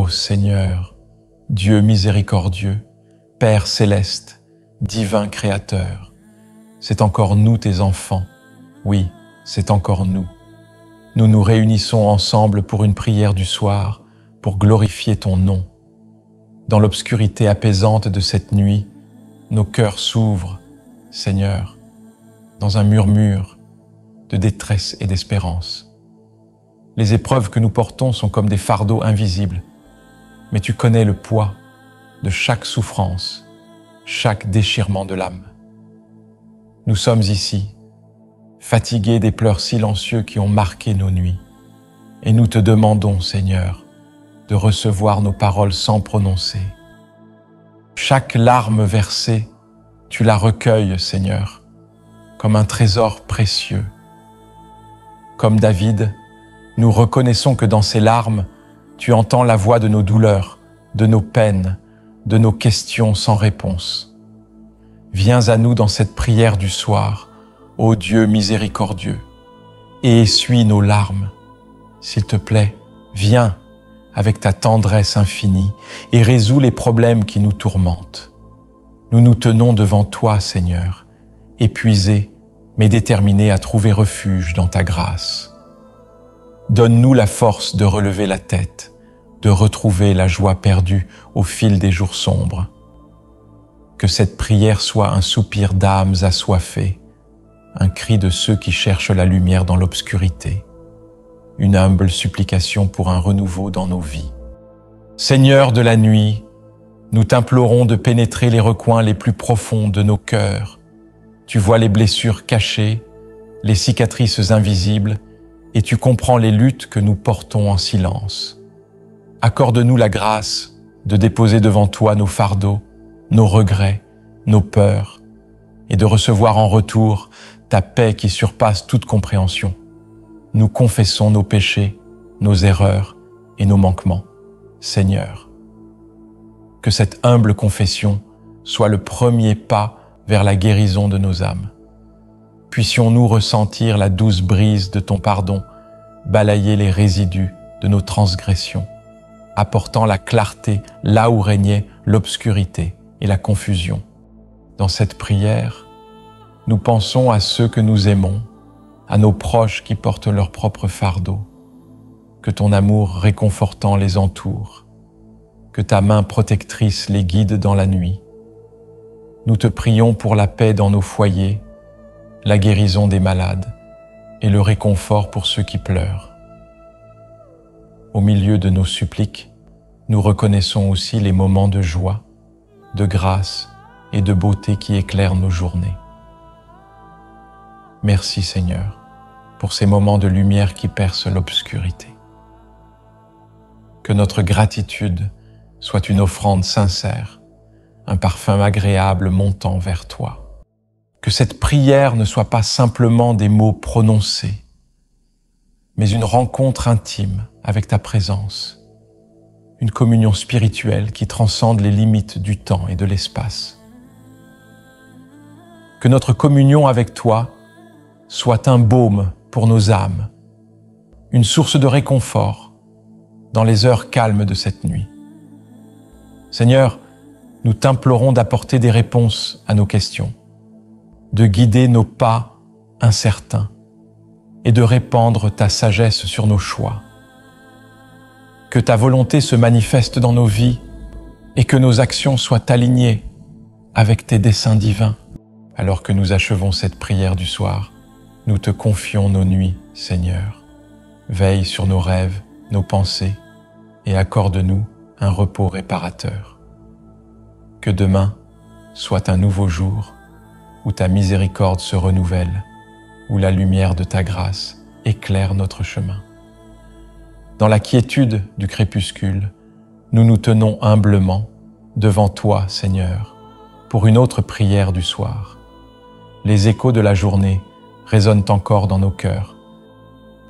Ô Seigneur, Dieu miséricordieux, Père céleste, divin Créateur, c'est encore nous tes enfants, oui, c'est encore nous. Nous nous réunissons ensemble pour une prière du soir, pour glorifier ton nom. Dans l'obscurité apaisante de cette nuit, nos cœurs s'ouvrent, Seigneur, dans un murmure de détresse et d'espérance. Les épreuves que nous portons sont comme des fardeaux invisibles, mais tu connais le poids de chaque souffrance, chaque déchirement de l'âme. Nous sommes ici, fatigués des pleurs silencieux qui ont marqué nos nuits, et nous te demandons, Seigneur, de recevoir nos paroles sans prononcer. Chaque larme versée, tu la recueilles, Seigneur, comme un trésor précieux. Comme David, nous reconnaissons que dans ces larmes, tu entends la voix de nos douleurs, de nos peines, de nos questions sans réponse. Viens à nous dans cette prière du soir, ô Dieu miséricordieux, et essuie nos larmes. S'il te plaît, viens avec ta tendresse infinie et résous les problèmes qui nous tourmentent. Nous nous tenons devant toi, Seigneur, épuisés, mais déterminés à trouver refuge dans ta grâce. Donne-nous la force de relever la tête, de retrouver la joie perdue au fil des jours sombres. Que cette prière soit un soupir d'âmes assoiffées, un cri de ceux qui cherchent la lumière dans l'obscurité, une humble supplication pour un renouveau dans nos vies. Seigneur de la nuit, nous t'implorons de pénétrer les recoins les plus profonds de nos cœurs. Tu vois les blessures cachées, les cicatrices invisibles, et tu comprends les luttes que nous portons en silence. Accorde-nous la grâce de déposer devant toi nos fardeaux, nos regrets, nos peurs, et de recevoir en retour ta paix qui surpasse toute compréhension. Nous confessons nos péchés, nos erreurs et nos manquements. Seigneur, que cette humble confession soit le premier pas vers la guérison de nos âmes. Puissions-nous ressentir la douce brise de ton pardon, balayer les résidus de nos transgressions, apportant la clarté là où régnait l'obscurité et la confusion. Dans cette prière, nous pensons à ceux que nous aimons, à nos proches qui portent leur propre fardeau. Que ton amour réconfortant les entoure, que ta main protectrice les guide dans la nuit. Nous te prions pour la paix dans nos foyers, la guérison des malades et le réconfort pour ceux qui pleurent. Au milieu de nos suppliques, nous reconnaissons aussi les moments de joie, de grâce et de beauté qui éclairent nos journées. Merci Seigneur pour ces moments de lumière qui percent l'obscurité. Que notre gratitude soit une offrande sincère, un parfum agréable montant vers toi. Que cette prière ne soit pas simplement des mots prononcés, mais une rencontre intime avec ta présence, une communion spirituelle qui transcende les limites du temps et de l'espace. Que notre communion avec toi soit un baume pour nos âmes, une source de réconfort dans les heures calmes de cette nuit. Seigneur, nous t'implorons d'apporter des réponses à nos questions, de guider nos pas incertains et de répandre ta sagesse sur nos choix. Que ta volonté se manifeste dans nos vies et que nos actions soient alignées avec tes desseins divins. Alors que nous achevons cette prière du soir, nous te confions nos nuits, Seigneur. Veille sur nos rêves, nos pensées et accorde-nous un repos réparateur. Que demain soit un nouveau jour où ta miséricorde se renouvelle, où la lumière de ta grâce éclaire notre chemin. Dans la quiétude du crépuscule, nous nous tenons humblement devant toi, Seigneur, pour une autre prière du soir. Les échos de la journée résonnent encore dans nos cœurs.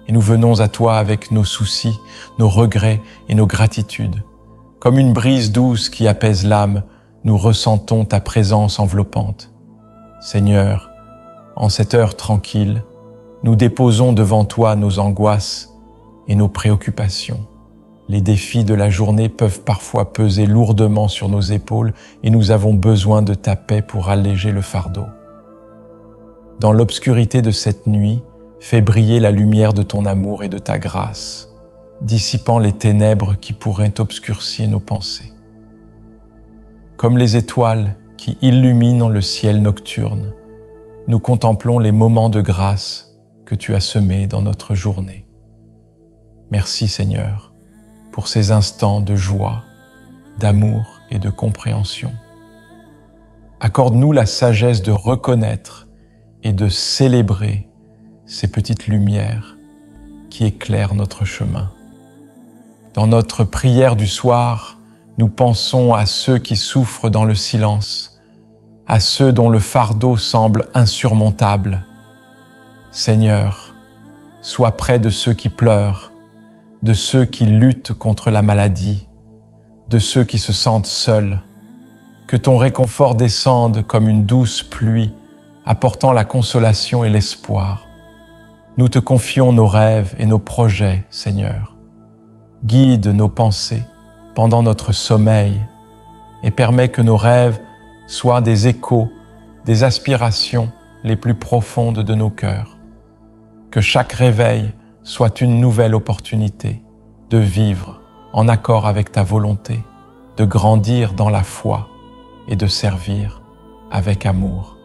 Et nous venons à toi avec nos soucis, nos regrets et nos gratitudes. Comme une brise douce qui apaise l'âme, nous ressentons ta présence enveloppante. Seigneur, en cette heure tranquille, nous déposons devant toi nos angoisses et nos préoccupations. Les défis de la journée peuvent parfois peser lourdement sur nos épaules et nous avons besoin de ta paix pour alléger le fardeau. Dans l'obscurité de cette nuit, fais briller la lumière de ton amour et de ta grâce, dissipant les ténèbres qui pourraient obscurcir nos pensées. Comme les étoiles qui illuminent le ciel nocturne, nous contemplons les moments de grâce que tu as semés dans notre journée. Merci Seigneur pour ces instants de joie, d'amour et de compréhension. Accorde-nous la sagesse de reconnaître et de célébrer ces petites lumières qui éclairent notre chemin. Dans notre prière du soir, nous pensons à ceux qui souffrent dans le silence, à ceux dont le fardeau semble insurmontable. Seigneur, sois près de ceux qui pleurent, de ceux qui luttent contre la maladie, de ceux qui se sentent seuls. Que ton réconfort descende comme une douce pluie, apportant la consolation et l'espoir. Nous te confions nos rêves et nos projets, Seigneur. Guide nos pensées pendant notre sommeil et permets que nos rêves soient des échos, des aspirations les plus profondes de nos cœurs. Que chaque réveil soit une nouvelle opportunité de vivre en accord avec ta volonté, de grandir dans la foi et de servir avec amour.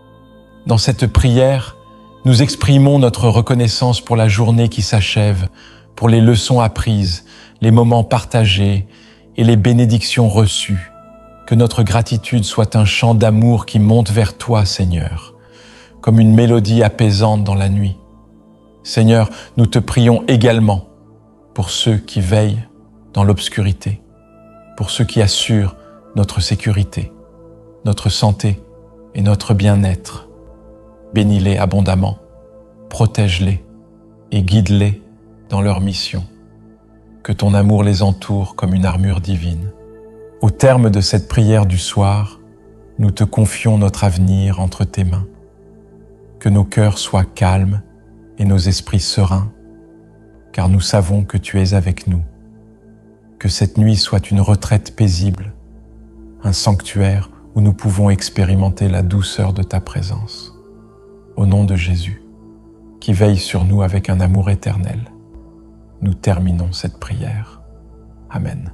Dans cette prière, nous exprimons notre reconnaissance pour la journée qui s'achève, pour les leçons apprises, les moments partagés et les bénédictions reçues. Que notre gratitude soit un chant d'amour qui monte vers toi, Seigneur, comme une mélodie apaisante dans la nuit. Seigneur, nous te prions également pour ceux qui veillent dans l'obscurité, pour ceux qui assurent notre sécurité, notre santé et notre bien-être. Bénis-les abondamment, protège-les et guide-les dans leur mission. Que ton amour les entoure comme une armure divine. Au terme de cette prière du soir, nous te confions notre avenir entre tes mains. Que nos cœurs soient calmes et nos esprits sereins, car nous savons que tu es avec nous. Que cette nuit soit une retraite paisible, un sanctuaire où nous pouvons expérimenter la douceur de ta présence. Au nom de Jésus, qui veille sur nous avec un amour éternel, nous terminons cette prière. Amen.